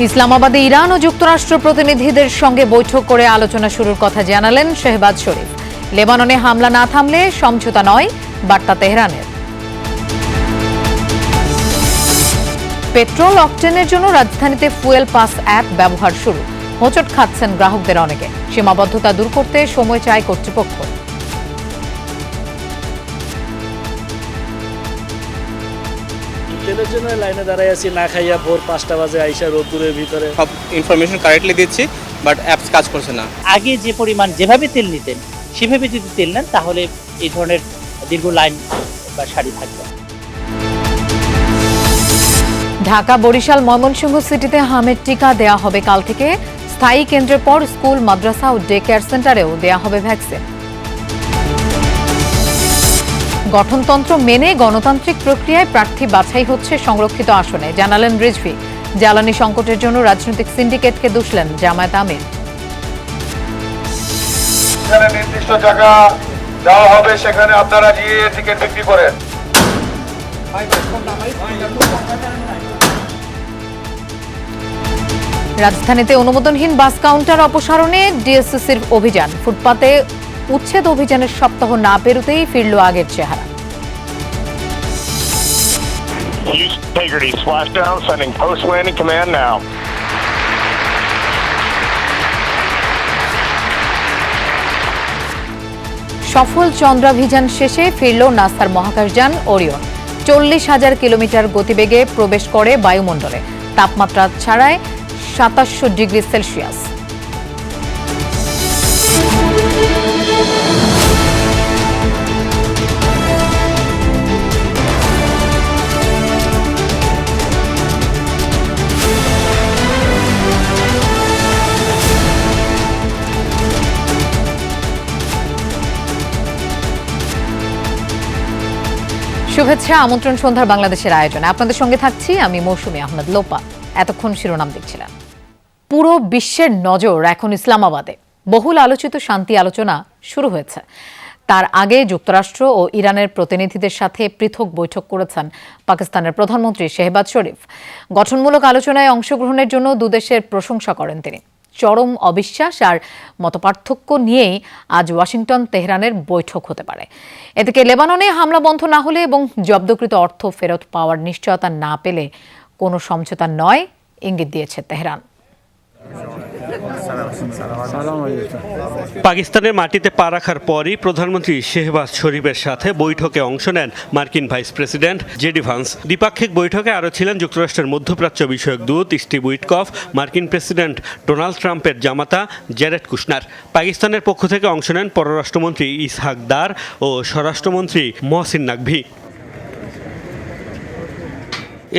ইসলামাবাদে Iran ও যুক্তরাষ্ট্র প্রতিনিধিদের সঙ্গে বৈঠক করে আলোচনা শুরুর কথা জানালেন শেহবাজ শরীফ। লেবাননে হামলা না থামলে সমঝোতা নয়, বার্তা তেহরানের। পেট্রোল অকটেনের জন্য রাজধানীতে ফুয়েল পাস অ্যাপ ব্যবহার শুরু। হোঁচট খাচ্ছেন গ্রাহকদের অনেকে। সীমাবদ্ধতা দূর করতে সময় চায় কর্তৃপক্ষ। তেলের জন্য লাইনে দাঁড়াই আছি, না খাইয়া ভোর 5টা বাজে আইসা রোদ্দুরের ভিতরে। সব ইনফরমেশন কারেক্টলি দিচ্ছি, বাট অ্যাপস কাজ করছে না। আগে যে পরিমাণ যেভাবে তেল নিতেন সেভাবে যদি তেল নেন তাহলে এই ধরনের দীর্ঘ লাইন বা সারি থাকবে। ঢাকা, বরিশাল, ময়মনসিংহ সিটিতে হামের টিকা দেয়া হবে কাল থেকে। স্থায়ী কেন্দ্রের পর স্কুল, মাদ্রাসা ও ডে কেয়ার সেন্টারেও দেয়া হবে ভ্যাকসিন। গঠনতন্ত্র মেনে গণতান্ত্রিক প্রক্রিয়ায় প্রার্থী বাছাই হচ্ছে সংরক্ষিত আসনে, জানালেন রিজভী। জ্বালানি সংকটের জন্য রাজনৈতিক সিন্ডিকেটকে দুষলেন জামায়াত আমির। নির্দিষ্ট জায়গা দেওয়া হবে, সেখানে আপনারা গিয়ে টিকিট বিক্রি করেন। রাজধানীতে অনুমোদনহীন বাস কাউন্টার অপসারণে ডিএসসিসির অভিযান। ফুটপাতে উচ্ছেদ অভিযানের সপ্তাহ না পেরোতেই ফিরল আগের চেহারা। সফল চন্দ্রাভিযান শেষে ফিরল নাসার মহাকাশযান ওরিয়ন। 40,000 কিলোমিটার গতিবেগে প্রবেশ করে বায়ুমণ্ডলে। তাপমাত্রা ছাড়ায় 2700 ডিগ্রি সেলসিয়াস। শুভেচ্ছা, আমন্ত্রণ সন্ধ্যার বাংলাদেশের আয়োজনে আপনাদের সঙ্গে থাকছি আমি মৌসুমী আহমেদ লোপা। এতক্ষণ শিরোনাম দেখছিলাম। পুরো বিশ্বের নজর এখন ইসলামাবাদে। বহুল আলোচিত শান্তি আলোচনা শুরু হয়েছে। তার আগে যুক্তরাষ্ট্র ও ইরানের প্রতিনিধিদের সাথে পৃথক বৈঠক করেছেন পাকিস্তানের প্রধানমন্ত্রী শেহবাজ শরীফ। গঠনমূলক আলোচনায় অংশগ্রহণের জন্য দুদেশের প্রশংসা করেন তিনি। চরম অবিশ্বাস আর মতপার্থক্য নিয়েই আজ ওয়াশিংটন তেহরানের বৈঠক হতে পারে। এদিকে লেবাননে হামলা বন্ধ না হলে এবং জব্দকৃত অর্থ ফেরত পাওয়ার নিশ্চয়তা না পেলে কোনো সমঝোতা নয়, ইঙ্গিত দিয়েছে তেহরান। পাকিস্তানের মাটিতে পা রাখার পরই প্রধানমন্ত্রী শেহবাজ শরীফের সাথে বৈঠকে অংশ নেন মার্কিন ভাইস প্রেসিডেন্ট জেডি ভান্স। দ্বিপাক্ষিক বৈঠকে আরও ছিলেন যুক্তরাষ্ট্রের মধ্যপ্রাচ্য বিষয়ক দূত স্টিভ উইটকফ, মার্কিন প্রেসিডেন্ট ডোনাল্ড ট্রাম্পের জামাতা জ্যারেড কুশনার। পাকিস্তানের পক্ষ থেকে অংশ নেন পররাষ্ট্রমন্ত্রী ইসহাক দার ও স্বরাষ্ট্রমন্ত্রী মহসিন নাকভি।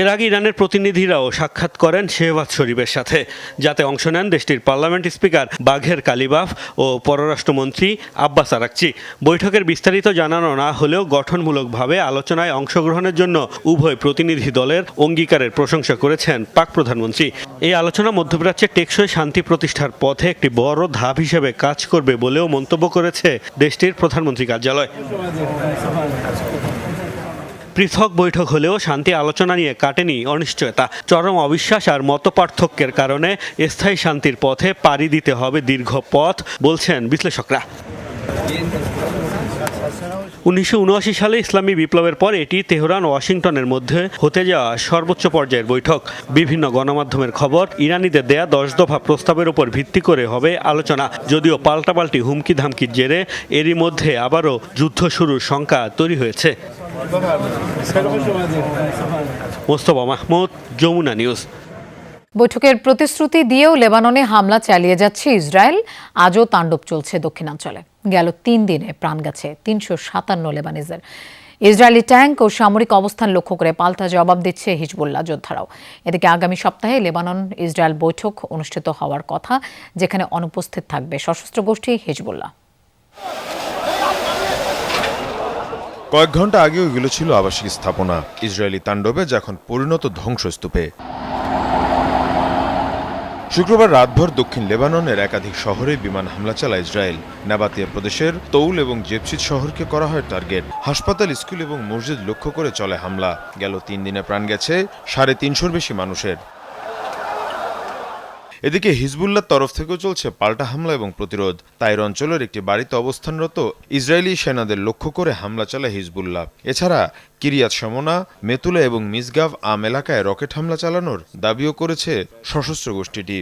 এর আগে ইরানের প্রতিনিধিরাও সাক্ষাৎ করেন শেহবাজ শরীফের সাথে, যাতে অংশ নেন দেশটির পার্লামেন্ট স্পিকার বাঘের কালিবাফ ও পররাষ্ট্রমন্ত্রী আব্বাস আরাকচি। বৈঠকের বিস্তারিত জানানো না হলেও গঠনমূলকভাবে আলোচনায় অংশগ্রহণের জন্য উভয় প্রতিনিধি দলের অঙ্গীকারের প্রশংসা করেছেন পাক প্রধানমন্ত্রী। এই আলোচনা মধ্যপ্রাচ্যে টেকসই শান্তি প্রতিষ্ঠার পথে একটি বড় ধাপ হিসেবে কাজ করবে বলেও মন্তব্য করেছে দেশটির প্রধানমন্ত্রী কার্যালয়। পৃথক বৈঠক হলেও শান্তি আলোচনা নিয়ে কাটেনি অনিশ্চয়তা। চরম অবিশ্বাস আর মতপার্থক্যের কারণে স্থায়ী শান্তির পথে পাড়ি দিতে হবে দীর্ঘ পথ, বলছেন বিশ্লেষকরা। 1979 সালে ইসলামী বিপ্লবের পর এটি তেহরান ও ওয়াশিংটনের মধ্যে হতে যাওয়া সর্বোচ্চ পর্যায়ের বৈঠক। বিভিন্ন গণমাধ্যমের খবর, ইরানিদের দেয়া 10 দফা প্রস্তাবের উপর ভিত্তি করে হবে আলোচনা। যদিও পাল্টাপাল্টি হুমকি ধামকির জেরে এরই মধ্যে আবারও যুদ্ধ শুরুর শঙ্কা তৈরি হয়েছে। মোস্তফা মাহমুদ, যমুনা নিউজ। বৈঠকের প্রতিশ্রুতি দিয়েও লেবাননে হামলা চালিয়ে যাচ্ছে ইসরায়েল। আজও তাণ্ডব চলছে দক্ষিণাঞ্চলে। গেল 3 দিনে প্রাণ গেছে 357 লেবানিজের। ইসরায়েলি ট্যাঙ্ক ও সামরিক অবস্থান লক্ষ্য করে পাল্টা জবাব দিচ্ছে হিজবুল্লাহ যোদ্ধারাও। এদিকে আগামী সপ্তাহে লেবানন ইসরায়েল বৈঠক অনুষ্ঠিত হওয়ার কথা, যেখানে অনুপস্থিত থাকবে সশস্ত্র গোষ্ঠী হিজবুল্লাহ। কয়েক ঘন্টা আগেও এগুলো ছিল আবাসিক স্থাপনা। ইসরায়েলি তাণ্ডবে যা এখন পরিণত ধ্বংসস্তূপে। শুক্রবার রাতভর দক্ষিণ লেবাননের একাধিক শহরে বিমান হামলা চালায় ইসরায়েল। নাবাতিয়া প্রদেশের তৌল এবং জেপসিদ শহরকে করা হয় টার্গেট। হাসপাতাল, স্কুল এবং মসজিদ লক্ষ্য করে চলে হামলা। গেল 3 দিনে প্রাণ গেছে 350-র বেশি মানুষের। এদিকে হিজবুল্লাহর তরফ থেকেও চলছে পাল্টা হামলা এবং প্রতিরোধ। তাইর অঞ্চলের একটি বাড়িতে অবস্থানরত ইসরায়েলি সেনাদের লক্ষ্য করে হামলা চালায় হিজবুল্লাহ। এছাড়া কিরিয়াত শমোনা, মেতুলা এবং মিসগাভ আম এলাকায় রকেট হামলা চালানোর দাবিও করেছে সশস্ত্র গোষ্ঠীটি।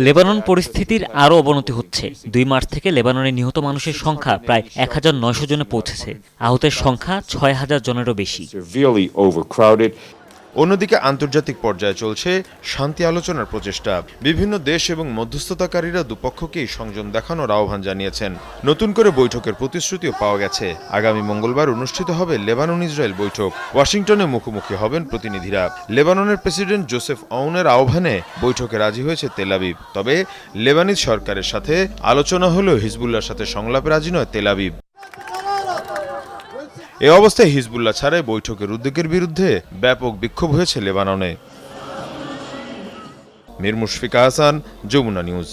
লেবানন পরিস্থিতির আরও অবনতি হচ্ছে। 2 মার্চ থেকে লেবাননে নিহত মানুষের সংখ্যা প্রায় 1900 জনে পৌঁছেছে। আহতের সংখ্যা 6000 জনেরও বেশি। অন্যদিকে আন্তর্জাতিক পর্যায়ে চলছে শান্তি আলোচনার প্রচেষ্টা। বিভিন্ন দেশ এবং মধ্যস্থতাকারীরা দুপক্ষকেই সংযম দেখানোর আহ্বান জানিয়েছেন। নতুন করে বৈঠকের প্রতিশ্রুতিও পাওয়া গেছে। আগামী মঙ্গলবার অনুষ্ঠিত হবে লেবানন ইসরায়েল বৈঠক। ওয়াশিংটনে মুখোমুখি হবেন প্রতিনিধিরা। লেবাননের প্রেসিডেন্ট জোসেফ আউনের আহ্বানে বৈঠকে রাজি হয়েছে তেল আবিব। তবে লেবানিজ সরকারের সাথে আলোচনা হলেও হিজবুল্লাহর সাথে সংলাপে রাজি নয় তেল আবিব। এ অবস্থায় হিজবুল্লাহ ছাড়াই বৈঠকের উদ্যোগের বিরুদ্ধে ব্যাপক বিক্ষোভ হয়েছে লেবাননে। মীর মুশফিকা হাসান, যমুনা নিউজ।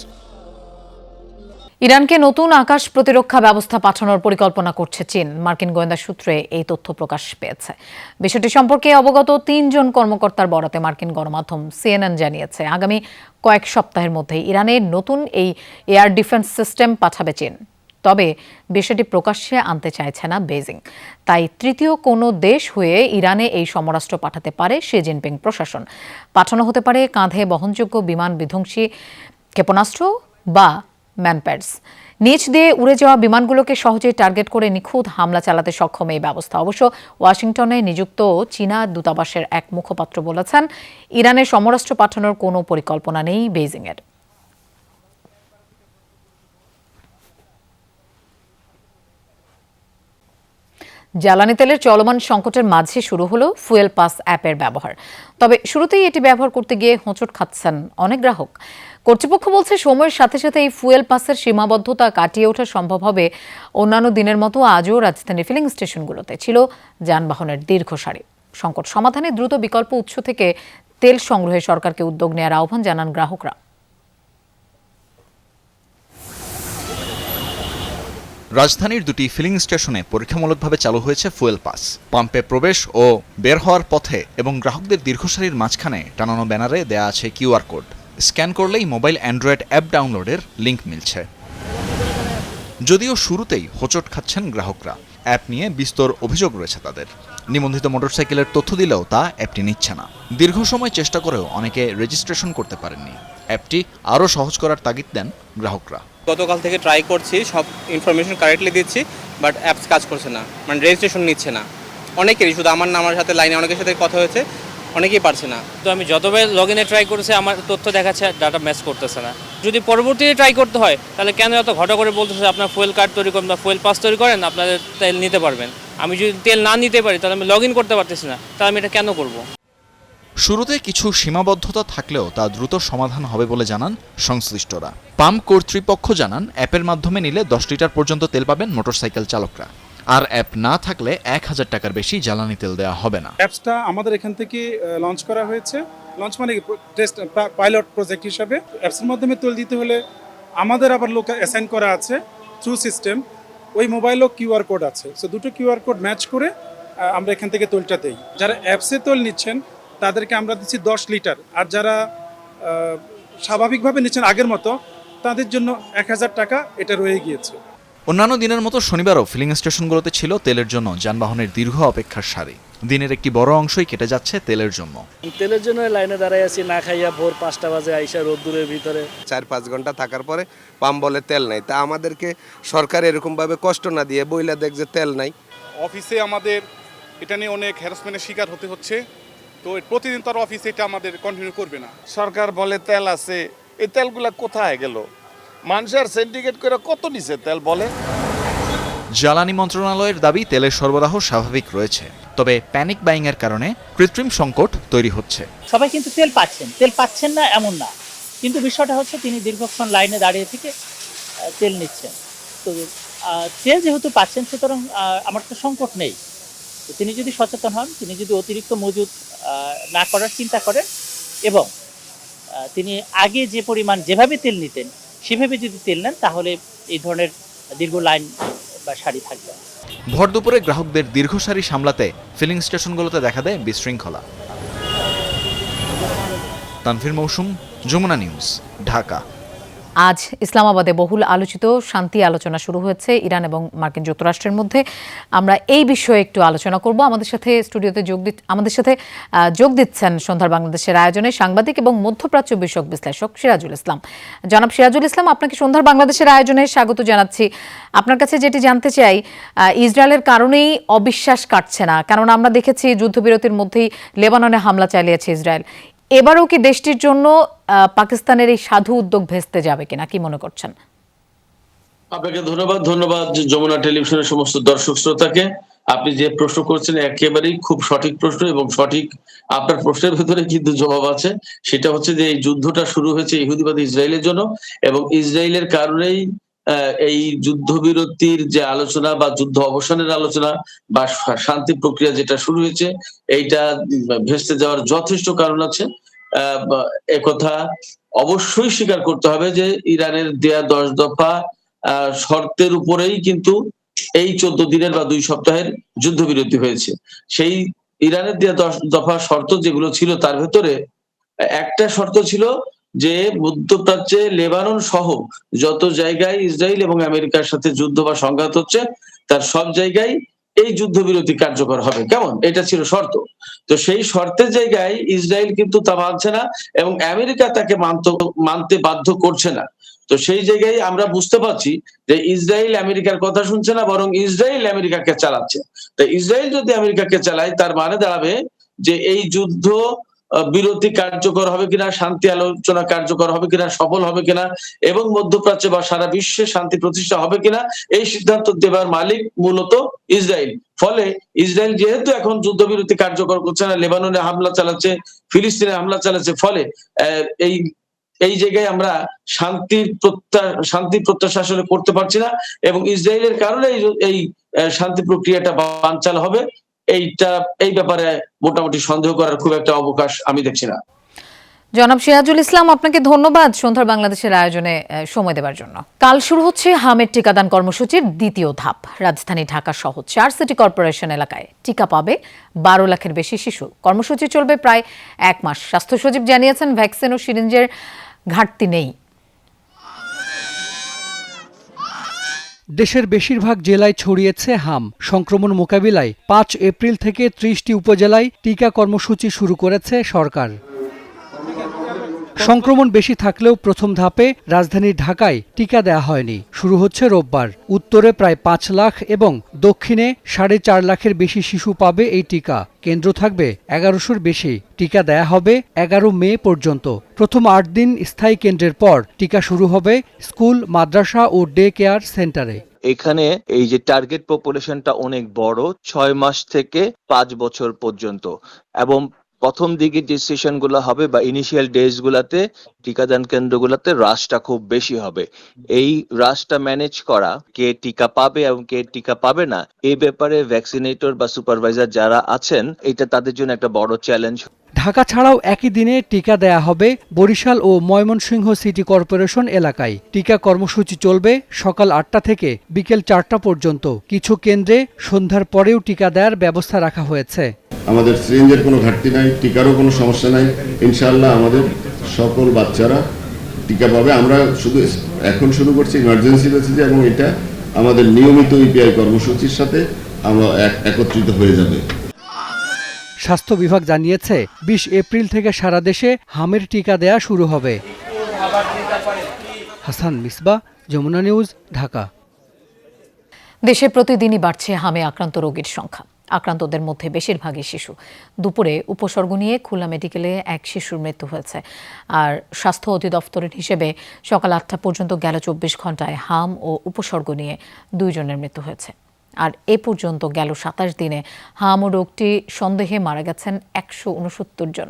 ইরানকে নতুন আকাশ প্রতিরক্ষা ব্যবস্থা পাঠানোর পরিকল্পনা করছে চীন। মার্কিন গোয়েন্দা সূত্রে এই তথ্য প্রকাশ পেয়েছে। বিষয়টি সম্পর্কে অবগত 3 জন কর্মকর্তার বরাতে মার্কিন গণমাধ্যম সিএনএন জানিয়েছে, আগামী কয়েক সপ্তাহের মধ্যে ইরানে নতুন এই এয়ার ডিফেন্স সিস্টেম পাঠাবে চীন। তবে বিষয়টি প্রকাশ্যে আনতে চাইছে না বেজিং। তাই তৃতীয় কোনো দেশ হয়ে ইরানে এই সমরাস্ত্র পাঠাতে পারে শি জিনপিং প্রশাসন। পাঠানো হতে পারে কাঁধে বহনযোগ্য বিমান বিধ্বংসী ক্ষেপণাস্ত্র বা ম্যানপ্যাডস। নিচ দিয়ে উড়ে যাওয়া বিমানগুলোকে সহজেই টার্গেট করে নিখুঁত হামলা চালাতে সক্ষম এই ব্যবস্থা। অবশ্য ওয়াশিংটনে নিযুক্ত চীনা দূতাবাসের এক মুখপাত্র বলেছেন, ইরানে সমরাস্ত্র পাঠানোর কোনো পরিকল্পনা নেই বেজিংয়ের। জ্বালানি তেলের চলমান সংকটের মাঝে শুরু হলো ফুয়েল পাস অ্যাপের ব্যবহার। তবে শুরুতেই এটি ব্যবহার করতে গিয়ে হোঁচট খাচ্ছেন অনেক গ্রাহক। কর্তৃপক্ষ বলছে, সময়ের সাথে সাথে এই ফুয়েল পাসের সীমাবদ্ধতা কাটিয়ে ওঠা সম্ভব হবে। অন্যান্য দিনের মতো আজও রাজধানীর ফিলিং স্টেশনগুলোতে ছিল যানবাহনের দীর্ঘ সারি। সংকট সমাধানে দ্রুত বিকল্প উৎস থেকে তেল সংগ্রহে সরকারকে উদ্যোগ নেওয়ার আহ্বান জানান গ্রাহকরা। রাজধানীর 2টি ফিলিং স্টেশনে পরীক্ষামূলকভাবে চালু হয়েছে ফুয়েল পাস। পাম্পে প্রবেশ ও বের হওয়ার পথে এবং গ্রাহকদের দীর্ঘসারির মাঝখানে টানানো ব্যানারে দেয়া আছে কিউআর কোড। স্ক্যান করলেই মোবাইল অ্যান্ড্রয়েড অ্যাপ ডাউনলোডের লিঙ্ক মিলছে। যদিও শুরুতেই হোঁচট খাচ্ছেন গ্রাহকরা। অ্যাপ নিয়ে বিস্তর অভিযোগ রয়েছে তাদের। নিবন্ধিত মোটরসাইকেলের তথ্য দিলেও তা অ্যাপটি নিচ্ছে না। দীর্ঘ সময় চেষ্টা করেও অনেকে রেজিস্ট্রেশন করতে পারেননি। অ্যাপটি আরও সহজ করার তাগিদ দেন গ্রাহকরা। গতকাল থেকে ট্রাই করছি, সব ইনফরমেশন কারেক্টলি দিচ্ছি, বাট অ্যাপস কাজ করছে না, মানে রেজিস্ট্রেশন নিচ্ছে না। অনেকেরই, শুধু আমার না, আমার সাথে লাইনে অনেকের সাথে কথা হয়েছে, অনেকেই পারছে না। তো আমি যতবার লগ ইনে ট্রাই করেছি আমার তথ্য দেখাচ্ছে ডাটা ম্যাচ করতেছে না। যদি পরবর্তীতে ট্রাই করতে হয় তাহলে কেন এত ঘটা করে বলতেছে আপনার ফুয়েল কার্ড তৈরি করেন বা ফুয়েল পাস তৈরি করেন, আপনাদের তেল নিতে পারবেন। আমি যদি তেল না নিতে পারি তাহলে আমি লগ ইন করতে পারতেছি না, তাহলে আমি এটা কেন করব? শুরুতে কিছু সীমাবদ্ধতা থাকলেও তা দ্রুত সমাধান হবে বলে জানান সংশ্লিষ্টরা। পাম্প কর্তৃপক্ষ জানান, অ্যাপের মাধ্যমে নিলে 10 লিটার পর্যন্ত তেল পাবেন মোটরসাইকেল চালকরা। আর অ্যাপ না থাকলে 1000 টাকার বেশি জ্বালানি তেল দেওয়া হবে না। অ্যাপসটা আমাদের এখান থেকে লঞ্চ করা হয়েছে। লঞ্চ মানে টেস্ট পাইলট প্রজেক্ট হিসাবে। অ্যাপসের মাধ্যমে তেল দিতে হলে আমাদের আবার লোক অ্যাসাইন করা আছে থ্রু সিস্টেম। ওই মোবাইলও কিউআর কোড আছে। সো দুটো কিউআর কোড ম্যাচ করে আমরা এখান থেকে তেলটা দেই। যারা অ্যাপসে তেল নিচ্ছেন তাদেরকে আমরা দিচ্ছি 10 লিটার। আর যারা স্বাভাবিকভাবে নিচ্ছেন আগের মতো, তাদের জন্য 1000 টাকা এটা রয়ে গিয়েছে। অন্যান্য দিনের মতো শনিবারও ফিলিং স্টেশনগুলোতে ছিল তেলের জন্য যানবাহনের দীর্ঘ অপেক্ষার সারি। দিনের একটি বড় অংশই কেটে যাচ্ছে তেলের জন্য। তেলের জন্য লাইনে দাঁড়াই আছি, না খাইয়া ভোর 5টা বাজে আইসা রোদ্দুরের ভিতরে 4-5 ঘন্টা থাকার পরে পাম্প বলে তেল নাই। তা আমাদেরকে সরকার এরকমভাবে কষ্ট না দিয়ে বইলা দেখ যে তেল নাই। অফিসে আমাদের এটা নিয়ে অনেক হ্যারাসমেন্টের শিকার হতে হচ্ছে। তো প্রতিদিন তার অফিসে এটা আমাদের কন্টিনিউ করবে না। সরকার বলে তেল আছে, এই তেলগুলা কোথায় গেল? মানুষের সিন্ডিকেট করে কত নিছে তেল বলে। জ্বালানি মন্ত্রণালয়ের দাবি, তেলের সরবরাহ স্বাভাবিক রয়েছে, তবে প্যানিক বাইং এর কারণে কৃত্রিম সংকট তৈরি হচ্ছে। সবাই কিন্তু তেল পাচ্ছেন না এমন না, কিন্তু বিষয়টা হচ্ছে তিনি দীর্ঘক্ষণ লাইনে দাঁড়িয়ে থেকে তেল নিচ্ছেন। তো তেল যেহেতু পাচ্ছেন, সুতরাং আমার তো সংকট নেই। তো তিনি যদি সচেতন হন, তিনি যদি অতিরিক্ত মজুদ না করার চিন্তা করেন এবং তিনি আগে যে পরিমাণ যেভাবে তেল নিতেন সেভাবে যদি তেল নেন, তাহলে এই ধরনের দীর্ঘ লাইন বা সারি থাকবে। ভর দুপুরে গ্রাহকদের দীর্ঘ সারি সামলাতে ফিলিং স্টেশনগুলোতে দেখা দেয় বিশৃঙ্খলা। তানভীর মৌসুম, যমুনা নিউজ, ঢাকা। আজ ইসলামাবাদে বহুল আলোচিত শান্তি আলোচনা শুরু হয়েছে ইরান এবং মার্কিন যুক্তরাষ্ট্রের মধ্যে। আমরা এই বিষয়ে একটু আলোচনা করব। আমাদের সাথে স্টুডিওতে যোগ দিচ্ছেন সন্ধ্যার বাংলাদেশের আয়োজনে সাংবাদিক এবং মধ্যপ্রাচ্য বিষয়ক বিশ্লেষক সিরাজুল ইসলাম। জনাব সিরাজুল ইসলাম, আপনাকে সন্ধ্যার বাংলাদেশের আয়োজনে স্বাগত জানাচ্ছি। আপনার কাছে যেটি জানতে চাই, ইসরায়েলের কারণেই অবিশ্বাস কাটছে না, কারণ আমরা দেখেছি যুদ্ধবিরতির মধ্যেই লেবাননে হামলা চালিয়েছে ইসরায়েল। এবারও কি দেশটির জন্য পাকিস্তানের এই সাধু উদ্যোগ ভেস্তে যাবে কিনা, কি মনে করছেন? আপনাকে ধন্যবাদ যমুনা টেলিভিশনের সমস্ত দর্শক শ্রোতাকে। আপনি যে প্রশ্ন করছেন একেবারেই খুব সঠিক প্রশ্ন, এবং সঠিক আপনার প্রশ্নের ভিতরে কিন্তু জবাব আছে। সেটা হচ্ছে যে এই যুদ্ধটা শুরু হয়েছে ইহুদিবাদী ইসরায়েলের জন্য, এবং ইসরায়েলের কারণেই এই যুদ্ধবিরতির যে আলোচনা বা যুদ্ধ অবসানের আলোচনা বা শান্তি প্রক্রিয়া যেটা শুরু হয়েছে, এইটা ভেস্তে যাওয়ার যথেষ্ট কারণ আছে। একথা অবশ্যই স্বীকার করতে হবে যে ইরানের দেয়া 10 দফা শর্তের উপরেই কিন্তু এই 14 দিনের বা 2 সপ্তাহের যুদ্ধবিরতি হয়েছে। সেই ইরানের দেয়া 10 দফা শর্ত যেগুলো ছিল, তার ভেতরে একটা শর্ত ছিল যে মধ্যপ্রাচ্যে লেবানন সহ যত জায়গায় ইসরায়েল এবং আমেরিকার সাথে যুদ্ধ বা সংঘাত হচ্ছে, তার সব জায়গায় এই যুদ্ধবিরতি কার্যকর হবে। কেমন? এটা ছিল শর্ত। তো সেই শর্তের জায়গায় ইসরায়েল কিন্তু তা মানছে না, এবং আমেরিকা তাকে মানতে বাধ্য করছে না। তো সেই জায়গায় আমরা বুঝতে পারছি যে ইসরায়েল আমেরিকার কথা শুনছে না, বরং ইসরায়েল আমেরিকাকে চালাচ্ছে। তো ইসরায়েল যদি আমেরিকাকে চালায়, তার মানে দাঁড়াবে যে এই যুদ্ধ বিরতি কার্যকর হবে কিনা, শান্তি আলোচনা কার্যকর হবে কিনা, সফল হবে কিনা, এবং মধ্যপ্রাচ্যে বা সারা বিশ্বে শান্তি প্রতিষ্ঠা হবে কিনা, এই সিদ্ধান্ত দেবার মালিক মূলত ইসরায়েল। ফলে ইসরায়েল যেহেতু এখন যুদ্ধবিরতি কার্যকর করছে না, লেবাননে হামলা চালাচ্ছে, ফিলিস্তিনে হামলা চালাচ্ছে, ফলে এই জায়গায় আমরা শান্তি প্রত্যাশা আসলে করতে পারছি না, এবং ইসরায়েলের কারণে এই শান্তি প্রক্রিয়াটা বানচাল হবে। এই ব্যাপারে মোটামুটি সন্দেহ করার খুব একটা অবকাশ আমি দেখছি না। জনাব সিরাজুল ইসলাম, আপনাকে ধন্যবাদ সন্ধ্যার বাংলাদেশের আয়োজনে সময় দেওয়ার জন্য। কাল শুরু হচ্ছে হামের টিকাদান কর্মসূচির দ্বিতীয় ধাপ। রাজধানী ঢাকা সহ 4 সিটি কর্পোরেশন এলাকায় টিকা পাবে 12 লাখের বেশি শিশু। কর্মসূচি চলবে প্রায় 1 মাস। স্বাস্থ্য সচিব জানিয়েছেন, ভ্যাকসিন ও সিরিঞ্জের ঘাটতি নেই। দেশের বেশিরভাগ জেলায় ছড়িয়েছে হাম। সংক্রমণ মোকাবিলায় 5 এপ্রিল থেকে 30টি উপজেলায় টিকা কর্মসূচি শুরু করেছে সরকার। সংক্রমণ বেশি থাকলেও প্রথম ধাপে রাজধানী ঢাকায় টিকা দেয়া হয়নি। শুরু হচ্ছে রোববার। উত্তরে প্রায় 5 লাখ এবং দক্ষিণে 4.5 লাখের বেশি শিশু পাবে এই টিকা। কেন্দ্র থাকবে 1100-র বেশি। টিকা দেয়া হবে 11 মে পর্যন্ত। প্রথম 8 দিন স্থায়ী কেন্দ্রের পর টিকা শুরু হবে স্কুল, মাদ্রাসা ও ডে কেয়ার সেন্টারে। এখানে এই যে টার্গেট পপুলেশনটা অনেক বড়, 6 মাস থেকে 5 বছর পর্যন্ত, এবং প্রথম দিকে যে সেশনগুলো হবে বা ইনিশিয়াল ডেজ গুলাতে টিকাদান কেন্দ্রগুলোতে রাশটা খুব বেশি হবে। এই রাশটা ম্যানেজ করা, কে টিকা পাবে এবং কে টিকা পাবে না, এই ব্যাপারে ভ্যাকসিনেটর বা সুপারভাইজার যারা আছেন, এটা তাদের জন্য একটা বড় চ্যালেঞ্জ। ঢাকা ছাড়াও একই দিনে টিকা দেয়া হবে বরিশাল ও ময়মনসিংহ সিটি কর্পোরেশন এলাকায়। টিকা কর্মসূচি চলবে সকাল 8টা থেকে বিকেল 4টা পর্যন্ত। কিছু কেন্দ্রে সন্ধ্যার পরেও টিকা দেওয়ার ব্যবস্থা রাখা হয়েছে। আমাদের সিরিঞ্জের কোনো ঘাটতি নাই, টিকারও কোনো সমস্যা নাই। ইনশাআল্লাহ আমাদের সকল বাচ্চারা টিকা পাবে। আমরা এখন শুরু করছি ইমার্জেন্সি বেসিসে, এবং এটা আমাদের নিয়মিত ইপিআই কর্মসূচির সাথে আমরা একত্রিত হয়ে যাবে। স্বাস্থ্য বিভাগ জানিয়েছে 20 এপ্রিল থেকে সারা দেশে হামের টিকা দেয়া শুরু হবে। হাসান মিসবাহ, যমুনা নিউজ, ঢাকা। দেশে প্রতিদিনই বাড়ছে হামে আক্রান্ত রোগীর সংখ্যা। আক্রান্তদের মধ্যে বেশিরভাগই শিশু। দুপুরে উপসর্গ নিয়ে খুলনা মেডিকেলে এক শিশুর মৃত্যু হয়েছে। আর স্বাস্থ্য অধিদপ্তরের হিসেবে সকাল 8টা পর্যন্ত গেল 24 ঘন্টায় হাম ও উপসর্গ নিয়ে 2 জনের মৃত্যু হয়েছে। আর এ পর্যন্ত গেল 27 দিনে হাম ও রোগটি সন্দেহে মারা গেছেন 169 জন।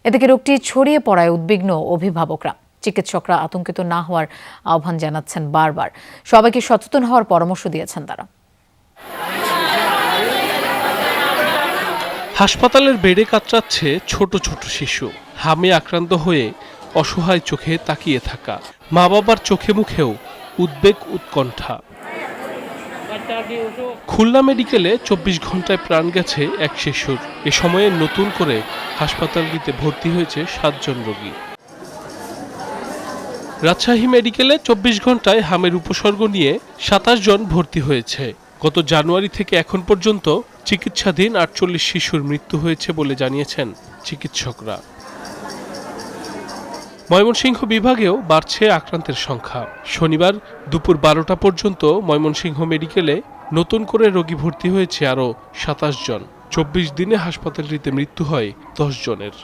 এদিকে রোগটি ছড়িয়ে পড়ায় উদ্বিগ্ন অভিভাবকরা। চিকিৎসকরা আতঙ্কিত না হওয়ার আহ্বান জানাচ্ছেন বারবার। সবাইকে সচেতন হওয়ার পরামর্শ দিয়েছেন তারা। হাসপাতালের বেডে কাতরাচ্ছে ছোট ছোট শিশু। হামে আক্রান্ত হয়ে অসহায় চোখে তাকিয়ে থাকা মা বাবার চোখে মুখেও উদ্বেগ, উৎকণ্ঠা। খুলনা মেডিকেলে 24 ঘন্টায় প্রাণ গেছে এক শিশুর। এ সময়ে নতুন করে হাসপাতালটিতে ভর্তি হয়েছে 7 জন রোগী। রাজশাহী মেডিকেলে 24 ঘন্টায় হামের উপসর্গ নিয়ে 27 জন ভর্তি হয়েছে। গত জানুয়ারি থেকে এখন পর্যন্ত চিকিৎসাধীন 48 শিশুর মৃত্যু হয়েছে বলে জানিয়েছেন চিকিৎসকরা। ময়মনসিংহ বিভাগেও বাড়ছে আক্রান্তের সংখ্যা। শনিবার দুপুর 12টা পর্যন্ত ময়মনসিংহ মেডিকেলে নতুন করে রোগী ভর্তি হয়েছে আরও 27 জন। 24 দিনে হাসপাতালটিতে মৃত্যু হয় 10 জনের।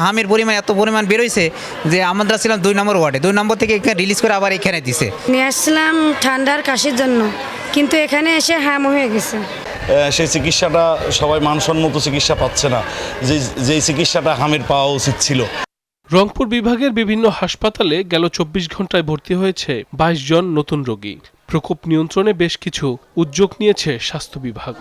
হামের পরিমাণ এত পরিমাণ বেরোইছে যে আমরা ছিলাম 2 নম্বর ওয়ার্ডে, 2 নম্বর থেকে এখানে রিলিজ করে আবার এখানে দিছে। নিয়ে আসছিলাম ঠান্ডার কাশির জন্য, কিন্তু এখানে এসে হাম হয়ে গেছে। সেই চিকিৎসাটা সবাই মানসম্মত চিকিৎসা পাচ্ছে না, যে চিকিৎসাটা হামের পাওয়া উচিত ছিল। রংপুর বিভাগের বিভিন্ন হাসপাতালে গেল 24 ঘন্টায় ভর্তি হয়েছে 22 জন নতুন রোগী। প্রকোপ নিয়ন্ত্রণে বেশ কিছু উদ্যোগ নিয়েছে স্বাস্থ্য বিভাগ।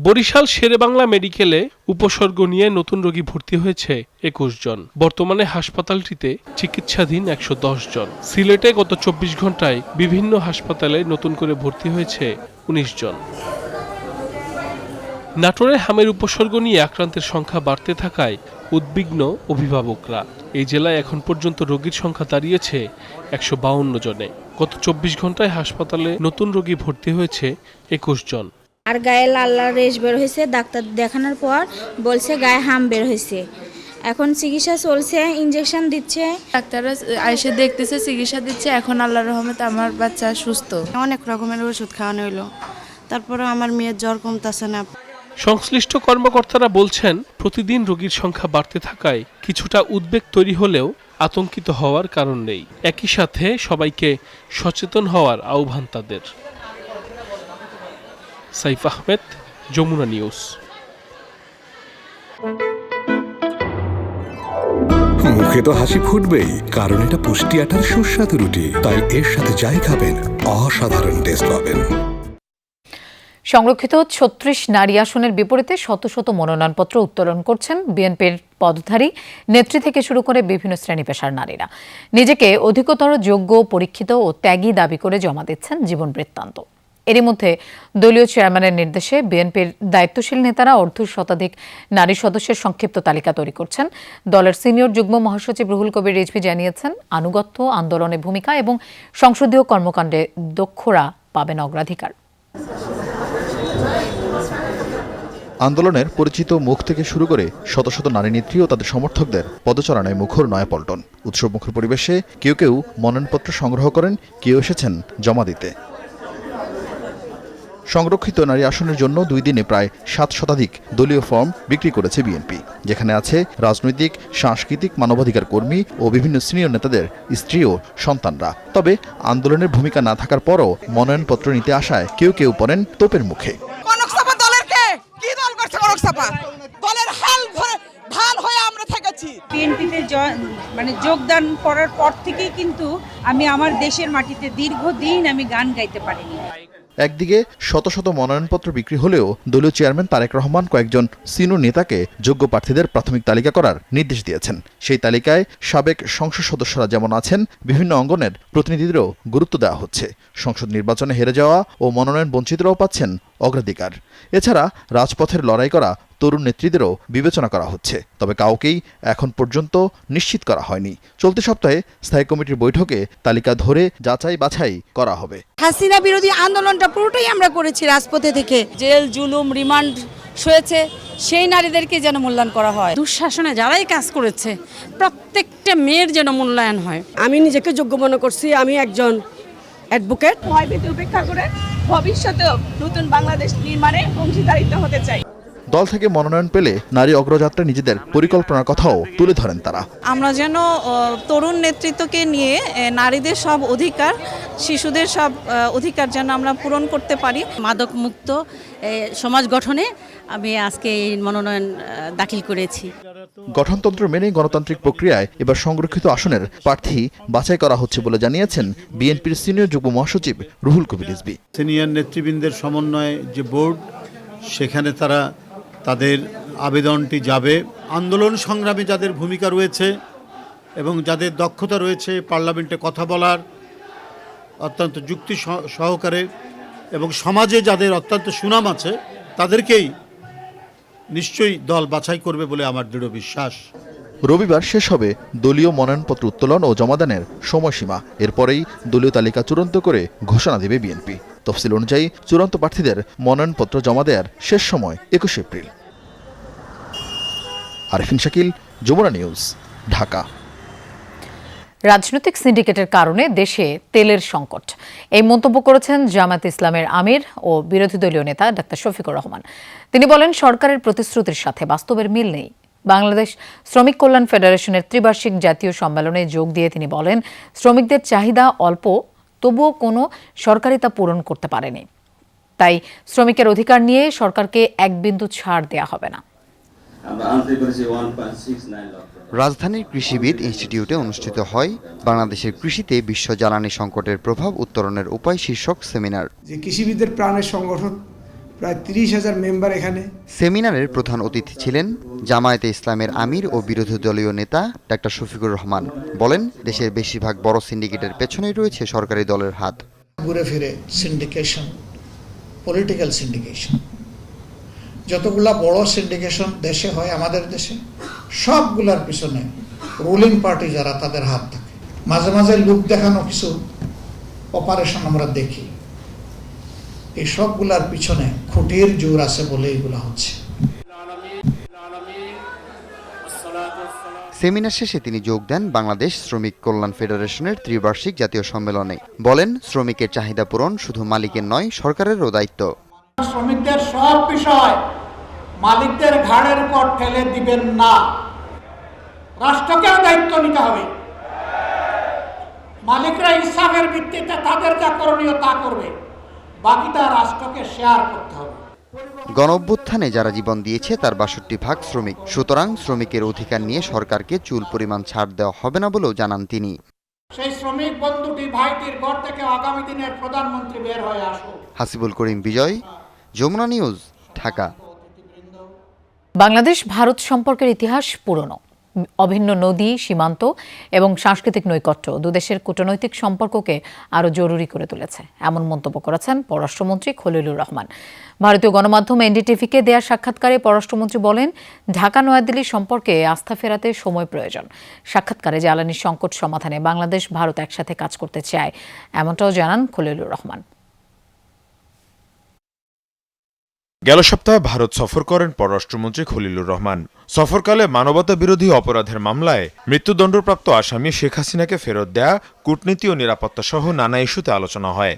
বরিশাল শেরেবাংলা মেডিকেলে উপসর্গ নিয়ে নতুন রোগী ভর্তি হয়েছে 21 জন। বর্তমানে হাসপাতালটিতে চিকিৎসাধীন 110 জন। সিলেটে গত 24 ঘন্টায় বিভিন্ন হাসপাতালে নতুন করে ভর্তি হয়েছে 19 জন। নাটোরে হামের উপসর্গ নিয়ে আক্রান্তের সংখ্যা বাড়তে থাকায় উদ্বিগ্ন অভিভাবকরা। এই জেলায় এখন পর্যন্ত রোগীর সংখ্যা দাঁড়িয়েছে 152 জনে। গত 24 ঘন্টায় হাসপাতালে নতুন রোগী ভর্তি হয়েছে 21 জন। আর গায়ে লাল লাল রেশ বের হয়েছে, ডাক্তার দেখানোর পর বলছে গায়ে হাম বের হয়েছে। এখন চিকিৎসা চলছে, ইনজেকশন দিচ্ছে, ডাক্তাররা এসে দেখতেছে, চিকিৎসা দিচ্ছে। এখন আল্লাহর রহমতে আমার বাচ্চা সুস্থ। অনেক রকমের ওষুধ খাওয়ানো হলো, তারপরে আমার মেয়ের জ্বর কমতেছে না। সংশ্লিষ্ট কর্মকর্তারা বলছেন, প্রতিদিন রোগীর সংখ্যা বাড়তে থাকায় কিছুটা উদ্বেগ তৈরি হলেও আতঙ্কিত হওয়ার কারণ নেই। একই সাথে সবাইকে সচেতন হওয়ার আহ্বান তাদের। সাইফ আহমেদ, যমুনা নিউজ। মুখে তো হাসি ফুটবেই, কারণ এটা পুষ্টি আটার সুস্বাদু রুটি, তাই এর সাথে যাই খাবেন অসাধারণ টেস্ট পাবেন। সংরক্ষিত 36 নারী আসনের বিপরীতে শত শত মনোনয়নপত্র উত্তোলন করছেন বিএনপির পদধারী নেত্রী থেকে শুরু করে বিভিন্ন শ্রেণী পেশার নারীরা। নিজেকে অধিকতর যোগ্য, পরীক্ষিত ও ত্যাগী দাবি করে জমা দিচ্ছেন জীবন বৃত্তান্ত। এরই মধ্যে দলীয় চেয়ারম্যানের নির্দেশে বিএনপির দায়িত্বশীল নেতারা অর্ধশতাধিক নারী সদস্যের সংক্ষিপ্ত তালিকা তৈরি করছেন। দলের সিনিয়র যুগ্ম মহাসচিব রুহুল কবির রিজভী জানিয়েছেন, আনুগত্য, আন্দোলনে ভূমিকা এবং সংসদীয় কর্মকাণ্ডে দক্ষরা পাবেন অগ্রাধিকার। আন্দোলনের পরিচিত মুখ থেকে শুরু করে শত শত নারী নেত্রী ও তাদের সমর্থকদের পদচারণায় মুখর নয়াপল্টন। উৎসবমুখর পরিবেশে কেউ কেউ মনোনয়নপত্র সংগ্রহ করেন, কেউ এসেছেন জমা দিতে। সংরক্ষিত নারী আসনের জন্য 2 দিনে প্রায় 7 শতাধিক দলীয় ফর্ম বিক্রি করেছে বিএনপি, যেখানে আছে রাজনৈতিক, সাংস্কৃতিক, মানবাধিকার কর্মী ও বিভিন্ন সিনিয়র নেতাদের স্ত্রী ও সন্তানরা। তবে আন্দোলনের ভূমিকা না থাকার পরও মনোনয়নপত্র নিতে আসায় কেউ কেউ পড়েন তোপের মুখে। দলের হাল হয়ে আমরা থেকেছি। বিএনপিতে যোগদান করার পর থেকেই কিন্তু আমি আমার দেশের মাটিতে দীর্ঘদিন আমি গান গাইতে পারিনি। একদিকে শত শত মনোনয়নপত্র বিক্রি হলেও দলীয় চেয়ারম্যান তারেক রহমান কয়েকজন সিনিয়র নেতাকে যোগ্য প্রার্থীদের প্রাথমিক তালিকা করার নির্দেশ দিয়েছেন। সেই তালিকায় সাবেক সংসদ সদস্যরা যেমন আছেন, বিভিন্ন অঙ্গনের প্রতিনিধিদেরও গুরুত্ব দেওয়া হচ্ছে। সংসদ নির্বাচনে হেরে যাওয়া ও মনোনয়ন বঞ্চিতরাও পাচ্ছেন অগ্রাধিকার। এছাড়া রাজপথের লড়াই করা তরুণ নেত্রীদেরও বিবেচনা করা হচ্ছে, তবে কাউকেই এখন পর্যন্ত নিশ্চিত করা হয়নি। চলতি সপ্তাহে স্থায়ী কমিটির বৈঠকে তালিকা ধরে যাচাই বাছাই করা হবে। হাসিনা বিরোধী আন্দোলনটা পুরোটাই আমরা করেছি রাজপথে থেকে। জেল, জুলুম, রিমান্ড হয়েছে, সেই নারীদেরকে যেন মূল্যায়ন করা হয়। দুঃশাসনে যারাই কাজ করেছে প্রত্যেকটা মেয়ের যেন মূল্যায়ন হয়। আমি নিজেকে যোগ্য মনে করছি, আমি একজন অ্যাডভোকেট। ভয়ভীতি উপেক্ষা করে ভবিষ্যতেও নতুন বাংলাদেশ নির্মাণে অংশীদারিত্ব হতে চাই। দল থেকে মনোনয়ন পেলে নারী অগ্রযাত্রা নিজেদের পরিকল্পনার কথাও তুলে ধরেন তারা। আমরা যেন তরুণ নেতৃত্বকে নিয়ে নারীদের সব অধিকার, শিশুদের সব অধিকার যেন আমরা পূরণ করতে পারি। মাদক মুক্ত সমাজ গঠনে আমি আজকে এই মনোনয়ন দাখিল করেছি। গঠনতন্ত্র মেনে গণতান্ত্রিক প্রক্রিয়ায় এবার সংরক্ষিত আসনের প্রার্থী বাছাই করা হচ্ছে বলে জানিয়েছেন বিএনপির সিনিয়র যুগ্ম মহাসচিব রুহুল কবির রিজভী। সিনিয়র নেতৃবৃন্দের সমন্বয়ে যে বোর্ড, সেখানে তারা তাদের আবেদনটি যাবে। আন্দোলন সংগ্রামে যাদের ভূমিকা রয়েছে এবং যাদের দক্ষতা রয়েছে পার্লামেন্টে কথা বলার, অত্যন্ত যুক্তি সহকারে এবং সমাজে যাদের অত্যন্ত সুনাম আছে তাদেরকেই নিশ্চয়ই দল বাছাই করবে বলে আমার দৃঢ় বিশ্বাস। রবিবার শেষ হবে দলীয় মনোনয়নপত্র উত্তোলন ও জমাদানের সময়সীমা। এরপরেই দলীয় তালিকা চূড়ান্ত করে ঘোষণা দেবে বিএনপি। তফসিল অনুযায়ী চূড়ান্ত প্রার্থীদের মনোনয়নপত্র জমা দেওয়ার শেষ সময় 21 এপ্রিল। আরিফিন শাকিল, যমুনা নিউজ, ঢাকা। রাজনৈতিক সিন্ডিকেটের কারণে দেশে তেলের সংকট, এই মন্তব্য করেছেন জামায়াতে ইসলামের আমির ও বিরোধী দলীয় নেতা ডাক্তার শফিকুর রহমান। তিনি বলেন, সরকারের প্রতিশ্রুতির সাথে বাস্তবের মিল নেই। বাংলাদেশ শ্রমিক কল্যাণ ফেডারেশনের ত্রিবার্ষিক জাতীয় সম্মেলনে যোগ দিয়ে তিনি বলেন, শ্রমিকদের চাহিদা অল্প, তবুও কোনো সরকারই তা পূরণ করতে পারেনি। তাই শ্রমিকের অধিকার নিয়ে সরকারকে এক বিন্দু ছাড় দেয়া হবে না। রাজধানীর কৃষিবিদ ইনস্টিটিউটে অনুষ্ঠিত হয় বাংলাদেশের কৃষিতে বিশ্ব জ্বালানি সংকটের প্রভাব উত্তরণের উপায় শীর্ষক সেমিনার। যে কৃষিবিদের প্রাণের সংগঠন, প্রায় 30,000 মেম্বার এখানে। সেমিনারের প্রধান অতিথি ছিলেন জামায়াতে ইসলামের আমির ও বিরোধী দলীয় নেতা ডাক্তার শফিকুর রহমান। বলেন, দেশের বেশিরভাগ বড় সিন্ডিকেটের পেছনেই রয়েছে সরকারি দলের হাত। ঘুরে ফিরে সিন্ডিকেশন, পলিটিক্যাল সিন্ডিকেশন, যতগুলা বড় সিন্ডিকেশন দেশে হয় আমাদের দেশে, সবগুলার পিছনে রুলিং পার্টি যারা, তাদের হাত থাকে। মাঝে মাঝে লোক দেখানো কিছু অপারেশন আমরা দেখি, এই সবগুলার পিছনে খুঁটির জোর আছে বলে এগুলা হচ্ছে। সেমিনার শেষে তিনি যোগ দেন বাংলাদেশ শ্রমিক কল্যাণ ফেডারেশনের ত্রিবার্ষিক জাতীয় সম্মেলনে। বলেন, শ্রমিকের চাহিদা পূরণ শুধু মালিকের নয়, সরকারেরও দায়িত্ব। শ্রমিকদের সব বিষয় মালিকদের ঘাড়ের উপর ঠেলে দিবেন না, রাষ্ট্রকেও দায়িত্ব নিতে হবে। মালিকরা ইনসাফের ভিত্তিতে তাদের যা করণীয় তা করবে, বাকিটা রাষ্ট্রকে শেয়ার করতে হবে। গণঅভ্যুত্থানে যারা জীবন দিয়েছে তার 62% শ্রমিক। সুতরাং শ্রমিকের অধিকার নিয়ে সরকারকে চুল পরিমাণ ছাড় দেওয়া হবে না বলেও জানান তিনি। সেই শ্রমিক বন্ধুটি ভাইটির ঘর থেকে আগামী দিনের প্রধানমন্ত্রী বের হয়ে আসুক। হাসিবুল করিম বিজয়, যমুনা নিউজ, ঢাকা। বাংলাদেশ ভারত সম্পর্কের ইতিহাস পুরনো। অভিন্ন নদী, সীমান্ত এবং সাংস্কৃতিক নৈকট্য দুদেশের কূটনৈতিক সম্পর্ককে আরও জরুরি করে তুলেছে, এমন মন্তব্য করেছেন পররাষ্ট্রমন্ত্রী খলিলুর রহমান। ভারতীয় গণমাধ্যম এনডিটিভিকে দেয়া সাক্ষাৎকারে পররাষ্ট্রমন্ত্রী বলেন, ঢাকা নয়াদিল্লি সম্পর্কে আস্থা ফেরাতে সময় প্রয়োজন। সাক্ষাৎকারে জ্বালানি সংকট সমাধানে বাংলাদেশ ভারত একসাথে কাজ করতে চায়, এমনটাও জানান খলিলুর রহমান। গেল সপ্তাহে ভারত সফর করেন পররাষ্ট্রমন্ত্রী খলিলুর রহমান। সফরকালে মানবতা বিরোধী অপরাধের মামলায় মৃত্যুদণ্ডপ্রাপ্ত আসামি শেখ হাসিনাকে ফেরত দেয়া, কূটনীতি ও নিরাপত্তা সহ নানা ইস্যুতে আলোচনা হয়।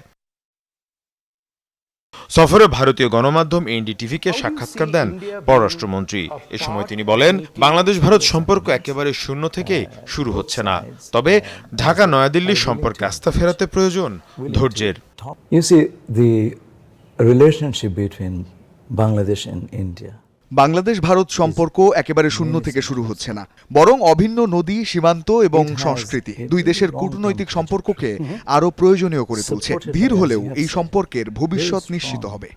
সফরে ভারতীয় গণমাধ্যম এনডিটিভিকে সাক্ষাৎকার দেন পররাষ্ট্রমন্ত্রী। এ সময় তিনি বলেন, বাংলাদেশ ভারত সম্পর্ক একেবারে শূন্য থেকে শুরু হচ্ছে না, তবে ঢাকা নয়াদিল্লি সম্পর্কে আস্থা ফেরাতে প্রয়োজন ধৈর্যের। বাংলাদেশ ভারত সম্পর্ক একেবারে শূন্য থেকে শুরু হচ্ছে না, বরং অভিন্ন নদী, সীমান্ত এবং সংস্কৃতি দুই দেশের কূটনৈতিক সম্পর্ককে আরও প্রয়োজনীয় করে তুলছে। ধীর হলেও এই সম্পর্কের ভবিষ্যৎ নিশ্চিত হবে।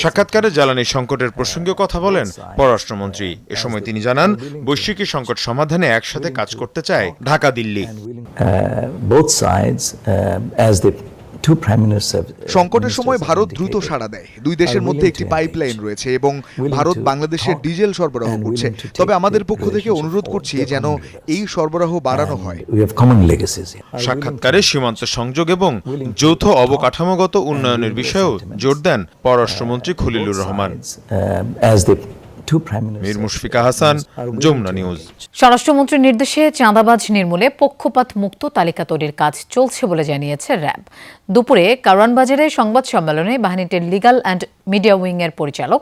সাক্ষাৎকারে জ্বালানি সংকটের প্রসঙ্গে কথা বলেন পররাষ্ট্রমন্ত্রী। এ সময় তিনি জানান, বৈশ্বিক সংকট সমাধানে একসাথে কাজ করতে চায় ঢাকা দিল্লি। সংকটের সময় ভারত দ্রুত সাড়া দেয়। দুই দেশের মধ্যে একটি পাইপলাইন রয়েছে এবং ভারত বাংলাদেশের ডিজেল সরবরাহ করছে। তবে আমাদের পক্ষ থেকে অনুরোধ করছি যেন এই সরবরাহ বাড়ানো হয়। সাক্ষাৎকারে সীমান্ত সংযোগ এবং যৌথ অবকাঠামোগত উন্নয়নের বিষয়েও জোর দেন পররাষ্ট্রমন্ত্রী খলিলুর রহমান। মীর মুশফিকা হাসান, যমুনা নিউজ। স্বরাষ্ট্রমন্ত্রীর নির্দেশে চাঁদাবাজ নির্মূলে পক্ষপাত মুক্ত তালিকা তৈরির কাজ চলছে বলে জানিয়েছে র্যাব। দুপুরে কারওয়ানবাজারে সংবাদ সম্মেলনে বাহিনীটির লিগ্যাল অ্যান্ড মিডিয়া উইংয়ের পরিচালক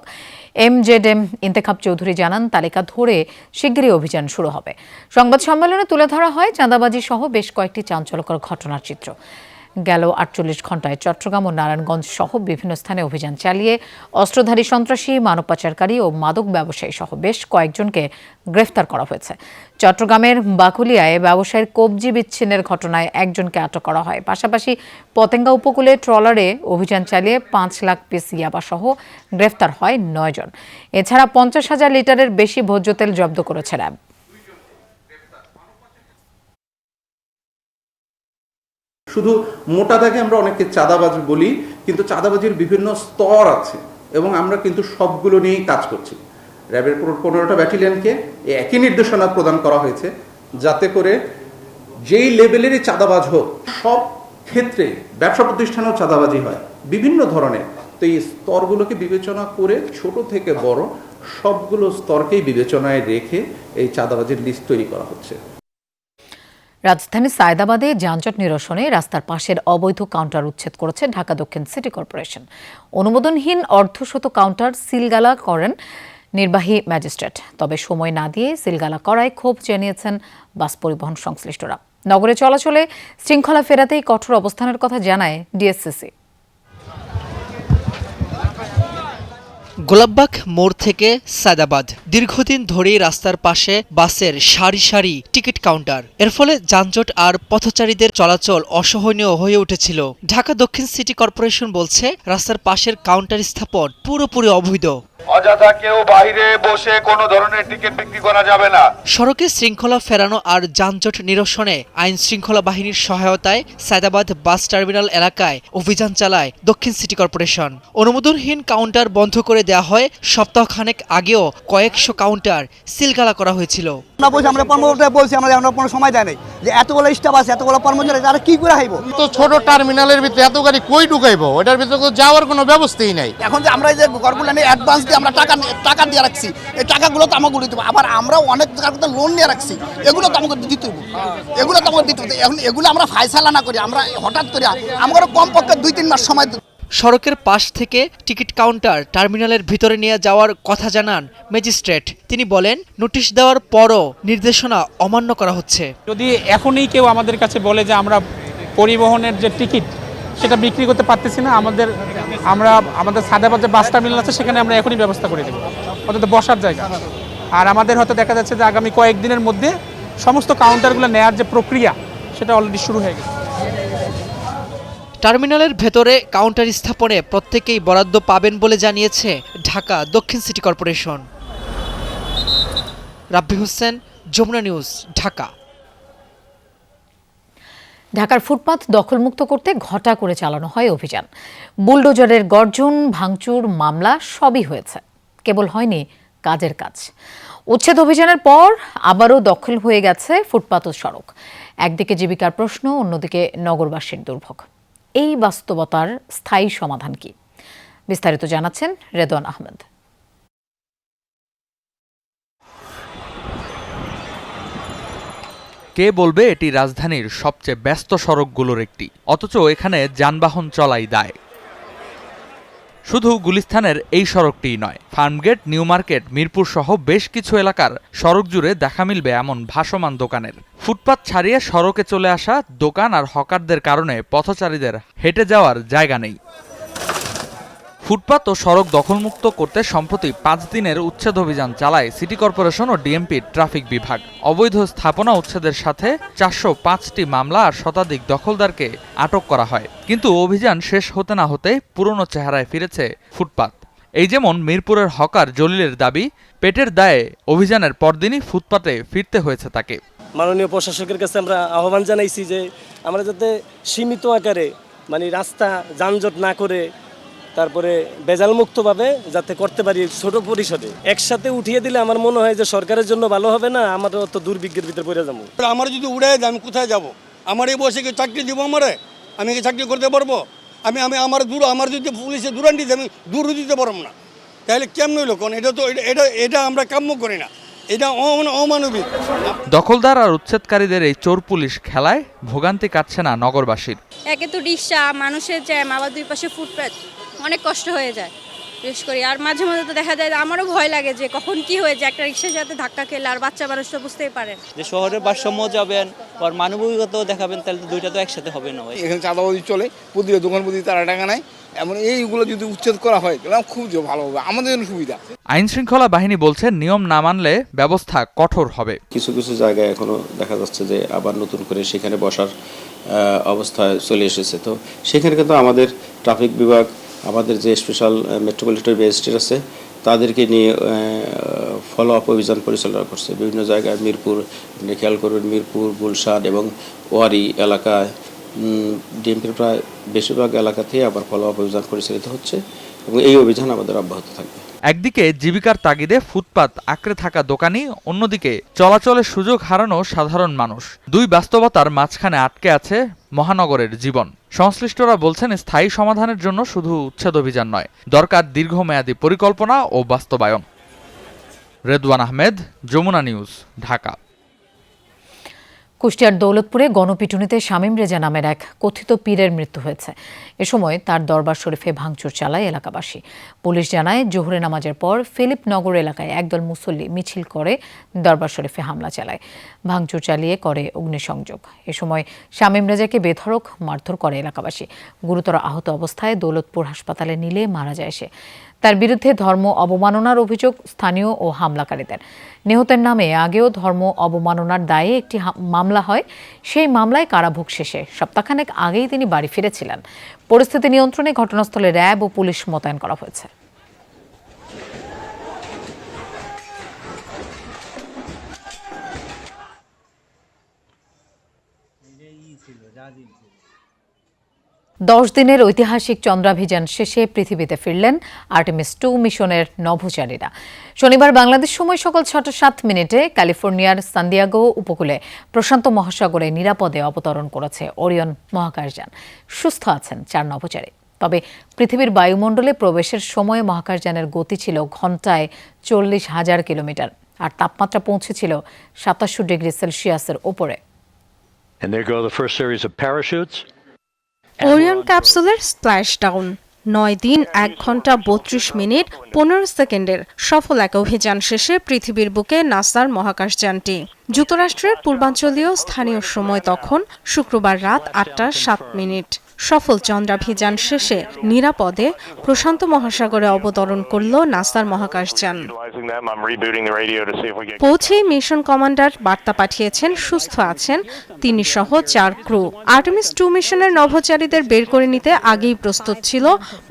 MZM ইন্তেখাব চৌধুরী জানান, তালিকা ধরে শিগগিরই অভিযান শুরু হবে। সংবাদ সম্মেলনে তুলে ধরা হয় চাঁদাবাজি সহ বেশ কয়েকটি চাঞ্চল্যকর ঘটনার চিত্র। গেল 48 ঘণ্টায় চট্টগ্রাম ও নারায়ণগঞ্জ সহ বিভিন্ন স্থানে অভিযান চালিয়ে অস্ত্রধারী সন্ত্রাসী, মানব পাচারকারী ও মাদক ব্যবসায়ী সহ বেশ কয়েকজনকে গ্রেফতার করা হয়েছে। চট্টগ্রামের বাকুলিয়ায় ব্যবসায়ীর কবজি বিচ্ছিন্নের ঘটনায় একজনকে আটক করা হয়। পাশাপাশি পতেঙ্গা উপকূলে ট্রলারে অভিযান চালিয়ে 5 লাখ পিস ইয়াবা সহ গ্রেফতার হয় 9 জন। এছাড়া 50,000 লিটারের বেশি ভোজ্য তেল জব্দ করেছে র্যাব। শুধু মোটা দাগে আমরা অনেককে চাঁদাবাজ বলি, কিন্তু চাঁদাবাজির বিভিন্ন স্তর আছে এবং আমরা কিন্তু সবগুলো নিয়েই কাজ করছি। র্যাবের 15টা ব্যাটালিয়নকে একই নির্দেশনা প্রদান করা হয়েছে, যাতে করে যেই লেভেলেরই চাঁদাবাজ হোক, সব ক্ষেত্রে ব্যবসা প্রতিষ্ঠানেও চাঁদাবাজি হয় বিভিন্ন ধরনের। তো এই স্তরগুলোকে বিবেচনা করে ছোট থেকে বড় সবগুলো স্তরকেই বিবেচনায় রেখে এই চাঁদাবাজির লিস্ট তৈরি করা হচ্ছে। রাজধানীর সায়দাবাদে যানজট নিরসনে রাস্তার পাশের অবৈধ কাউন্টার উচ্ছেদ করেছে ঢাকা দক্ষিণ সিটি কর্পোরেশন। অনুমোদনহীন অর্ধশত কাউন্টার সিলগালা করেন নির্বাহী ম্যাজিস্ট্রেট। তবে সময় না দিয়ে সিলগালা করায় ক্ষোভ জানিয়েছেন বাস পরিবহন সংশ্লিষ্টরা। নগরে চলাচলে শৃঙ্খলা ফেরাতেই কঠোর অবস্থানের কথা জানায় ডিএসসিসি। গোলাপবাগ মোড় থেকে সায়দাবাদ দীর্ঘদিন ধরেই রাস্তার পাশে বাসের সারি সারি টিকিট কাউন্টার। এর ফলে যানজট আর পথচারীদের চলাচল অসহনীয় হয়ে উঠেছিল। ঢাকা দক্ষিণ সিটি কর্পোরেশন বলছে রাস্তার পাশের কাউন্টার স্থাপন পুরোপুরি অবৈধ। অযথা কেউ বাইরে বসে কোনো ধরনের টিকিট বিক্রি করা যাবে না। সড়কে শৃঙ্খলা ফেরানো আর যানজট নিরসনে আইন শৃঙ্খলা বাহিনীর সহায়তায় সায়দাবাদ বাস টার্মিনাল এলাকায় অভিযান চালায় দক্ষিণ সিটি কর্পোরেশন। অনুমোদনহীন কাউন্টার বন্ধ করে দেওয়া হয়। সপ্তাহখানেক আগেও কয়েকশো কাউন্টার সিলগালা করা হয়েছিল। আমরা বলছি আমরা কোনো সময় দেয় নাই যে এতগুলো স্টাফ আছে, এতগুলো কর্মচারী, তারা কি করে হাইব? তো ছোট টার্মিনালের ভিতরে এত গাড়ি কই ঢুকাইবো? ওটার ভিতরে যাওয়ার কোনো ব্যবস্থাই নাই। এখন যে আমরা এই যে ঘরগুলো নিয়ে অ্যাডভান্স দিয়ে আমরা টাকা দিয়ে রাখছি, এই টাকাগুলো তো আমাকে দিতে হবে। আবার আমরা অনেক জায়গাতে লোন নিয়ে রাখছি, এগুলো তো আমাকে দিতে হবে, এগুলো তো আমাকে দিতে হবে। এখন এগুলো আমরা ফায়সালা না করি, আমরা হঠাৎ করে আমাদের কমপক্ষে 2-3 মাস সময়। সড়কের পাশ থেকে টিকিট কাউন্টার টার্মিনালের ভিতরে নিয়ে যাওয়ার কথা জানান ম্যাজিস্ট্রেট। তিনি বলেন, নোটিশ দেওয়ার পরও নির্দেশনা অমান্য করা হচ্ছে। যদি এখনই কেউ আমাদের কাছে বলে যে আমরা পরিবহনের যে টিকিট সেটা বিক্রি করতে পারতেছি না, আমাদের সায়দাবাদ যে বাস টার্মিনাল আছে সেখানে আমরা এখনই ব্যবস্থা করে দেবো, অন্তত বসার জায়গা। আর আমাদের হয়তো দেখা যাচ্ছে যে আগামী কয়েকদিনের মধ্যে সমস্ত কাউন্টারগুলো নেওয়ার যে প্রক্রিয়া সেটা অলরেডি শুরু হয়ে গেছে। টার্মিনালের ভেতরে কাউন্টার স্থাপনে প্রত্যেকেই বরাদ্দ পাবেন বলে জানিয়েছে ঢাকা দক্ষিণ সিটি কর্পোরেশন। রাব্বি হোসেন, যমুনা নিউজ, ঢাকা। ঢাকার ফুটপাত দখলমুক্ত করতে ঘটা করে চালানো হয় অভিযান। বুলডোজারের গর্জন, ভাঙচুর, মামলা সবই হয়েছে, কেবল হয়নি কাজের কাজ। উচ্ছেদ অভিযানের পর আবারও দখল হয়ে গেছে ফুটপাত ও সড়ক। একদিকে জীবিকার প্রশ্ন, অন্যদিকে নগরবাসীর দুর্ভোগ। এই বাস্তবতার স্থায়ী সমাধান কি? বিস্তারিত জানাচ্ছেন রেদওয়ান আহমেদ। কে বলবে এটি রাজধানীর সবচেয়ে ব্যস্ত সড়কগুলোর একটি, অথচ এখানে যানবাহন চলাই দায়। শুধু গুলিস্তানের এই সড়কটিই নয়, ফার্মগেট, নিউ মার্কেট, মিরপুর সহ বেশ কিছু এলাকার সড়ক জুড়ে দেখা মিলবে এমন ভাসমান দোকানের। ফুটপাত ছাড়িয়ে সড়কে চলে আসা দোকান আর হকারদের কারণে পথচারীদের হেঁটে যাওয়ার জায়গা নেই। ফুটপাত ও সড়ক দখলমুক্ত করতে সম্প্রতি 5 দিনের উচ্ছেদ অভিযান চালায় সিটি কর্পোরেশন ও ডিএমপির ট্রাফিক বিভাগ। অবৈধ স্থাপনা উচ্ছেদের সাথে 405টি মামলা আর শতাধিক দখলদারকে আটক করা হয়। কিন্তু অভিযান শেষ হতে না হতে পুরনো চেহারায় ফিরেছে ফুটপাত। এই যেমন মিরপুরের হকার জলিলের দাবি, পেটের দায়ে অভিযানের পরদিনই ফুটপাতে ফিরতে হয়েছে তাকে। মাননীয় প্রশাসকের কাছে আমরা আহ্বান জানাইছি যে আমরা যাতে সীমিত আকারে রাস্তা যানজট না করে তারপরে বেজাল মুক্তভাবে যাতে করতে পারি ছোট পরিসরে। একসাথে উঠিয়ে দিলে আমার মনে হয় যে সরকারের জন্য ভালো হবে না, আমার তো দুর্ভিক্ষের ভিতরে পড়ে যাবো। আমার যদি উড়ে যায় আমি কোথায় যাব? আমার এই বসে কি চাকরি দিব? আমি কি চাকরি করতে পারবো? আমার যদি পুলিশে দূরান্তি দেয় আমি দূর দিতে পারবো না, তাহলে কেমন হইল? কোন এটা আমরা কাম্য করি না, এটা অমানবিক। দখলদার আর উচ্ছেদকারীদের এই চোর পুলিশ খেলায় ভোগান্তি কাটছে না নগরবাসীর। একে তো রিক্সা, মানুষের জ্যাম, আবার দুই পাশে ফুটপাত, অনেক কষ্ট হয়ে যায় বিশেষ করে। আর মাঝে মাঝে তো দেখা যায় আমারও ভয় লাগে যে কখন কি হয়ে যায়, একটা রিক্সার সাথে ধাক্কা খেলে, আর বাচ্চা মানুষ তো বুঝতেই পারেন যে শহরের ভারসাম্য যাবেন আর মানবিকতাও দেখাবেন, তাহলে তো দুইটা তো একসাথে হবে না। এখানে চাঁদাবাজি চলে, প্রতিটা দোকান প্রতি তারা টাকা নেয়, এমন এইগুলো যদি উচ্ছেদ করা হয় তাহলে খুব ভালো হবে, আমাদের জন্য সুবিধা। আইন শৃঙ্খলা বাহিনী বলছে নিয়ম না মানলে ব্যবস্থা কঠোর হবে। কিছু কিছু জায়গায় এখনো দেখা যাচ্ছে যে আবার নতুন করে সেখানে বসার অবস্থায় চলে এসেছে। তো সেখানে কিন্তু আমাদের ট্রাফিক বিভাগ, আমাদের যে স্পেশাল মেট্রোপলিটন ম্যাজিস্ট্রেট আছে তাদেরকে নিয়ে ফলো আপ অভিযান পরিচালনা করছে বিভিন্ন জায়গায়। মিরপুর খেয়াল করবেন, মিরপুর, গুলশান এবং ওয়ারি এলাকায় ডিএমপির প্রায় বেশিরভাগ এলাকাতেই আবার ফলো আপ অভিযান পরিচালিত হচ্ছে এবং এই অভিযান আমাদের অব্যাহত থাকবে। একদিকে জীবিকার তাগিদে ফুটপাত আঁকড়ে থাকা দোকানি, অন্যদিকে চলাচলের সুযোগ হারানো সাধারণ মানুষ। দুই বাস্তবতার মাঝখানে আটকে আছে মহানগরের জীবন। সংশ্লিষ্টরা বলছেন, স্থায়ী সমাধানের জন্য শুধু উচ্ছেদ অভিযান নয়, দরকার দীর্ঘমেয়াদী পরিকল্পনা ও বাস্তবায়ন। রেদওয়ান আহমেদ, যমুনা নিউজ, ঢাকা। কুষ্টিয়ার দৌলতপুরে গণপিটুনিতে শামীম রেজা নামের এক কথিত পীরের মৃত্যু হয়েছে। এ সময় তার দরবার শরীফে ভাঙচুর চালায় এলাকাবাসী। পুলিশ জানায়, জোহরে নামাজের পর ফিলিপনগর এলাকায় একদল মুসল্লি মিছিল করে দরবার শরীফে হামলা চালায়, ভাঙচুর চালিয়ে করে অগ্নিসংযোগ। এ সময় শামীম রেজাকে বেধড়ক মারধর করে এলাকাবাসী। গুরুতর আহত অবস্থায় দৌলতপুর হাসপাতালে নিলে মারা যায় সে। তার বিরুদ্ধে ধর্ম অবমাননার অভিযোগ স্থানীয় ও হামলাকারীদের। নিহতের নামে আগেও ধর্ম অবমাননার দায়ে একটি মামলা হয়। সেই মামলায় কারাভোগ শেষে সপ্তাহখানেক আগেই তিনি বাড়ি ফিরেছিলেন। পরিস্থিতি নিয়ন্ত্রণে ঘটনাস্থলে র্যাব ও পুলিশ মোতায়েন করা হয়েছে। দশ দিনের ঐতিহাসিক চন্দ্রাভিযান শেষে পৃথিবীতে ফিরলেন আর্টেমিস 2 মিশনের নভোচারীরা। শনিবার বাংলাদেশ সময় সকাল 6:07 ক্যালিফোর্নিয়ার সান্দিয়াগো উপকূলে প্রশান্ত মহাসাগরে নিরাপদে অবতরণ করেছে ওরিয়ন মহাকাশযান। সুস্থ আছেন 4 নভোচারী। তবে পৃথিবীর বায়ুমণ্ডলে প্রবেশের সময় মহাকাশযানের গতি ছিল ঘন্টায় 40,000 কিলোমিটার, আর তাপমাত্রা পৌঁছেছিল 27 ডিগ্রি সেলসিয়াসের ওপরে। ওরিয়ন ক্যাপসুলের স্প্ল্যাশ ডাউন 9 দিন 1 ঘন্টা 32 মিনিট 15 সেকেন্ডের সফল এক অভিযান শেষে পৃথিবীর বুকে নাসার মহাকাশযানটি। যুক্তরাষ্ট্রের পূর্বাঞ্চলীয় স্থানীয় সময় তখন শুক্রবার রাত 8:07। সফল চন্দ্রাভিযান শেষে নিরাপদে প্রশান্ত মহাসাগরে অবতরণ করল নাসার মহাকাশযান। পৌঁছেই মিশন কমান্ডার বার্তা পাঠিয়েছেন সুস্থ আছেন তিনি সহ 4 ক্রু। আর্টেমিস 2 মিশনের নভোচারীদের বের করে নিতে আগেই প্রস্তুত ছিল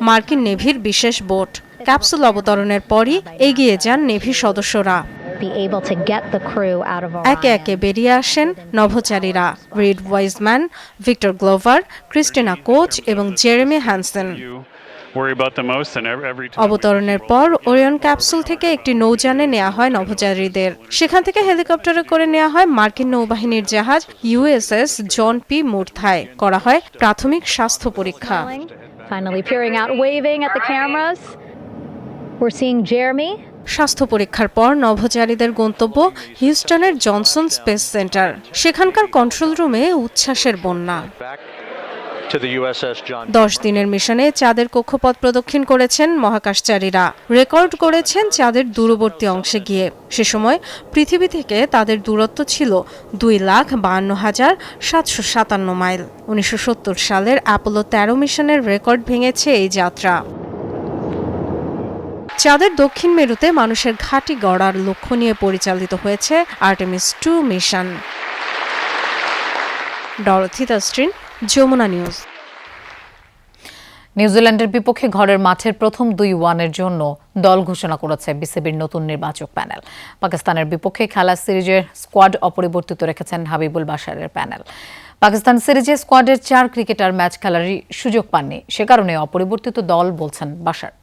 মার্কিন নেভির বিশেষ বোট। ক্যাপসুল অবতরণের পরই এগিয়ে যান নেভি সদস্যরা। একে একে বেরিয়ে আসেন নভোচারীরা Reid Wiseman, Victor Glover, Christina Koch এবং জেরেমি হ্যানসেন। অবতরণের পর ওরিয়ন ক্যাপসুল থেকে একটি নৌযানে নেওয়া হয় নভোচারীদের। সেখান থেকে হেলিকপ্টারে করে নেওয়া হয় মার্কিন নৌবাহিনীর জাহাজ ইউএসএস জন পি মুরথায়। করা হয় প্রাথমিক স্বাস্থ্য পরীক্ষা। স্বাস্থ্য পরীক্ষার পর নভোচারীদের গন্তব্য হিউস্টনের জনসন স্পেস সেন্টার। সেখানকার কন্ট্রোল রুমে উচ্ছ্বাসের বন্যা। 10 দিনের মিশনে চাঁদের কক্ষপথ প্রদক্ষিণ করেছেন মহাকাশচারীরা। রেকর্ড করেছেন চাঁদের দূরবর্তী অংশে গিয়ে। সে সময় পৃথিবী থেকে তাদের দূরত্ব ছিল 2,52,757 মাইল। 1970 সালের অ্যাপোলো 13 মিশনের রেকর্ড ভেঙেছে এই যাত্রা। চাঁদের দক্ষিণ মেরুতে মানুষের ঘাঁটি গড়ার লক্ষ্য নিয়ে পরিচালিত হয়েছে Artemis 2 mission. Dorothy Dastrin, Jamuna news. নিউজিল্যান্ডের বিপক্ষে ঘরের মাঠের প্রথম 2-1-এর জন্য দল ঘোষণা করেছে বিসিবির নতুন নির্বাচক প্যানেল। পাকিস্তানের বিপক্ষে খেলা সিরিজের স্কোয়াড অপরিবর্তিত রেখেছেন হাবিবুল বাশারের প্যানেল। পাকিস্তান সিরিজে স্কোয়াডের 4 ক্রিকেটার ম্যাচ খেলারই সুযোগ পাননি, সে কারণে অপরিবর্তিত দল বলছেন বাশার।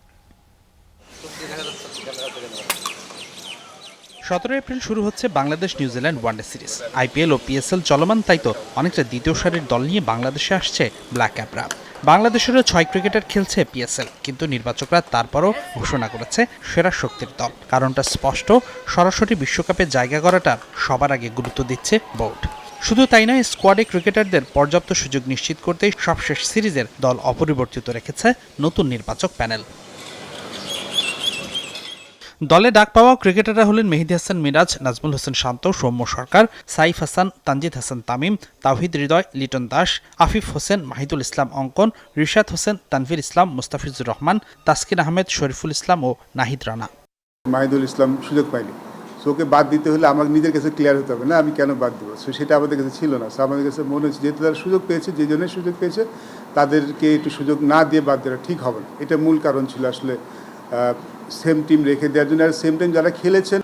17 এপ্রিল শুরু হচ্ছে Bangladesh New Zealand one day series. IPL ও পিএসএল চলমান, তাই তো অনেকটা দ্বিতীয় সারির দল নিয়ে বাংলাদেশে আসছে ব্ল্যাক ক্যাপরা। বাংলাদেশেরও 6 ক্রিকেটার খেলছে পিএসএল, কিন্তু নির্বাচকরা তারপরও ঘোষণা করেছে সেরা শক্তির দল। কারণটা স্পষ্ট, সরাসরি বিশ্বকাপে জায়গা করাটা সবার আগে গুরুত্ব দিচ্ছে বোর্ড। শুধু তাই নয়, স্কোয়াডে ক্রিকেটারদের পর্যাপ্ত সুযোগ নিশ্চিত করতেই সবশেষ সিরিজের দল অপরিবর্তিত রেখেছে নতুন নির্বাচক প্যানেল। দলে ডাক পাওয়া ক্রিকেটাররা হলেন মেহেদী হাসান মিরাজ, নাজমুল হোসেন শান্ত, সৌম্য সরকার, সাইফ হাসান, তানজিদ হাসান তামিম, তাওহিদ হৃদয়, লিটন দাস, আফিফ হোসেন, মাহিদুল ইসলাম অঙ্কন, রিশাদ হোসেন, তানভীর ইসলাম, মুস্তাফিজুর রহমান, তাসকিন আহমেদ, শরীফুল ইসলাম ও নাহিদ রানা। মাহিদুল ইসলাম সুযোগ পাইনি, ওকে বাদ দিতে হলে আমার নিজের কাছে ক্লিয়ার হতে হবে না আমি কেন বাদ দেবো। সেটা আমাদের কাছে ছিল না। আমাদের কাছে মনে হচ্ছে যেহেতু তারা সুযোগ পেয়েছে, যে জন্য সুযোগ পেয়েছে তাদেরকে একটু সুযোগ না দিয়ে বাদ দেওয়া ঠিক হবে না। এটা মূল কারণ ছিল আসলে সেম টিম রেখে দেওয়ার জন্য। আর সেম টিম যারা খেলেছেন,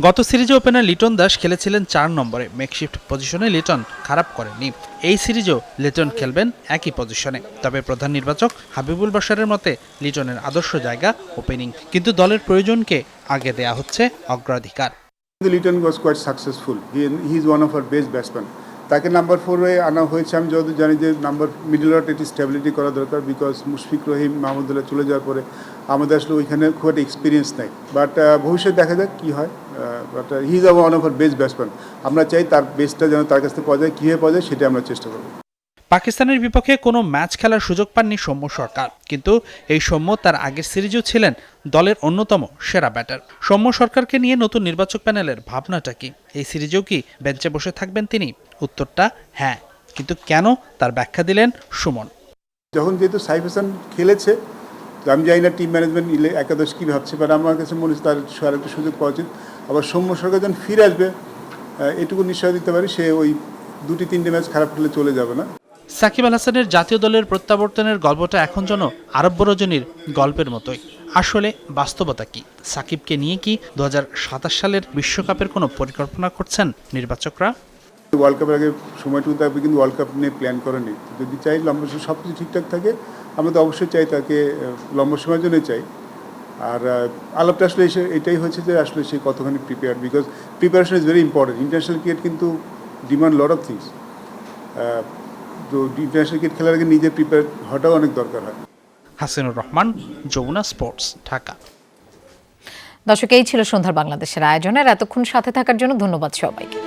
গত সিরিজে ওপেনার লিটন দাস খেলেছিলেন 4 নম্বরে। মেকশিফট পজিশনে লিটন খারাপ করেননি। এই সিরিজেও লিটন খেলবেন একই পজিশনে। তবে প্রধান নির্বাচক হাবিবুল বাশারের মতে লিটনের আদর্শ জায়গা ওপেনিং, কিন্তু দলের প্রয়োজনকে আগে দেয়া হচ্ছে অগ্রাধিকার। Liton was quite successful, he is one of our best batsman. তাকে নাম্বার 4-এ আনা হয়েছে। আমি যতদূর জানি যে মিডল অর্ডার একটি স্টেবিলিটি করা দরকার, বিকজ মুশফিক রহিম, মাহমুদুল্লাহ চলে যাওয়ার পরে আমাদের আসলে ওইখানে খুব একটা এক্সপিরিয়েন্স নাই। বাট ভবিষ্যতে দেখা যাক কী হয়। But he is one of our best batsman. আমরা চাই তার বেস্টটা যেন তার কাছ থেকে পাওয়া যায়, কীভাবে পাওয়া যায় সেটা আমরা চেষ্টা করব। পাকিস্তানের বিপক্ষে কোনো ম্যাচ খেলার সুযোগ পাননি সৌম্য সরকার, কিন্তু এই সৌম্য তার আগের সিরিজেও ছিলেন দলের অন্যতম সেরা ব্যাটার। সৌম্য সরকারকে নিয়ে নতুন নির্বাচক প্যানেলের ভাবনাটা কি? এই সিরিজেও কি বেঞ্চে বসে থাকবেন তিনি? উত্তরটা হ্যাঁ, কিন্তু কেন তার ব্যাখ্যা দিলেন সুমন। যখন যেহেতু সাইফ হাসান খেলেছে, আমি জানি না টিম ম্যানেজমেন্ট একাদশ কী ভাবছে, বাট আমার কাছে মনে হচ্ছে তার আরেকটা সুযোগ পাওয়া উচিত। আবার সৌম্য সরকার যখন ফিরে আসবে, এটুকু নিশ্চয় দিতে পারি সে ওই 2-3টে ম্যাচ খারাপ খেলে চলে যাবে না। সাকিব আল হাসানের জাতীয় দলের প্রত্যাবর্তনের গল্পটা এখন যেন আরব রজনীর গল্পের মতোই। আসলে বাস্তবতা কি? সাকিবকে নিয়ে কি 2027 সালের বিশ্বকাপের কোনো পরিকল্পনা করছেন নির্বাচকরা? ওয়ার্ল্ড কাপের আগে সময়টুকু থাকবে, কিন্তু ওয়ার্ল্ড কাপ নিয়ে প্ল্যান করেনি। যদি চাই লম্বা সময় সব কিছু ঠিকঠাক থাকে, আমরা তো অবশ্যই চাই তাকে লম্বা সময়ের জন্যই চাই। আর আলাপটা আসলে এটাই হয়েছে যে আসলে সে কতখানি prepare, because preparation is very important. International cricket কিন্তু ডিমান্ড লট অফ থিংস। তো ইন্টারন্যাশনাল ক্রিকেট খেলার আগে নিজে প্রিপেয়ার হওয়াটাও অনেক দরকার হয়। হাসিনুর রহমান, যমুনা স্পোর্টস, ঢাকা। দর্শক, এই ছিল সন্ধ্যার বাংলাদেশের আয়োজনের। এতক্ষণ সাথে থাকার জন্য ধন্যবাদ সবাইকে।